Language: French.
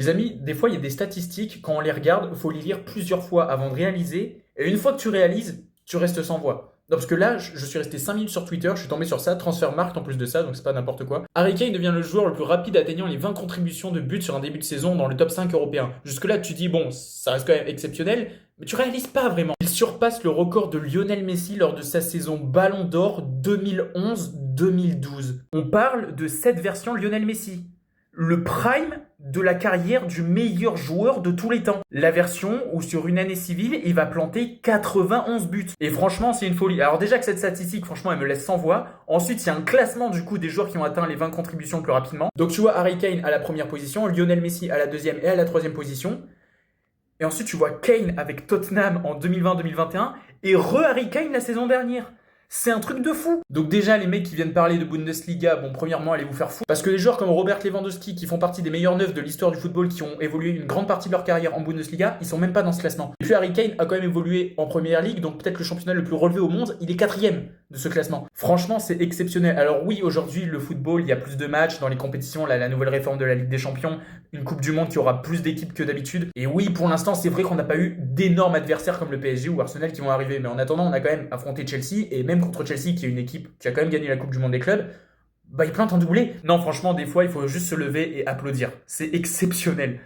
Les amis, des fois, il y a des statistiques, quand on les regarde, il faut les lire plusieurs fois avant de réaliser. Et une fois que tu réalises, tu restes sans voix. Non, parce que là, je suis resté 5 minutes sur Twitter, je suis tombé sur ça, Transfermarkt en plus de ça, donc c'est pas n'importe quoi. Harry Kane devient le joueur le plus rapide atteignant les 20 contributions de buts sur un début de saison dans le top 5 européen. Jusque-là, tu dis, bon, ça reste quand même exceptionnel, mais tu réalises pas vraiment. Il surpasse le record de Lionel Messi lors de sa saison Ballon d'Or 2011-2012. On parle de cette version Lionel Messi. Le prime de la carrière du meilleur joueur de tous les temps. La version où sur une année civile, il va planter 91 buts. Et franchement, c'est une folie. Alors déjà que cette statistique, franchement, elle me laisse sans voix. Ensuite, il y a un classement du coup des joueurs qui ont atteint les 20 contributions le plus rapidement. Donc tu vois Harry Kane à la première position, Lionel Messi à la deuxième et à la troisième position. Et ensuite, tu vois Kane avec Tottenham en 2020-2021 et Harry Kane la saison dernière. C'est un truc de fou. Donc déjà, les mecs qui viennent parler de Bundesliga, bon, premièrement, allez vous faire foutre. Parce que les joueurs comme Robert Lewandowski, qui font partie des meilleurs neufs de l'histoire du football, qui ont évolué une grande partie de leur carrière en Bundesliga, ils sont même pas dans ce classement. Et puis Harry Kane a quand même évolué en Première Ligue, donc peut-être le championnat le plus relevé au monde, il est quatrième de ce classement. Franchement, c'est exceptionnel. Alors oui, aujourd'hui, le football, il y a plus de matchs dans les compétitions, la nouvelle réforme de la Ligue des Champions, une Coupe du Monde qui aura plus d'équipes que d'habitude. Et oui, pour l'instant, c'est vrai qu'on n'a pas eu d'énormes adversaires comme le PSG ou Arsenal qui vont arriver. Mais en attendant, on a quand même affronté Chelsea. Et même contre Chelsea, qui est une équipe qui a quand même gagné la Coupe du Monde des clubs, bah, il plante un doublé. Non, franchement, des fois, il faut juste se lever et applaudir. C'est exceptionnel.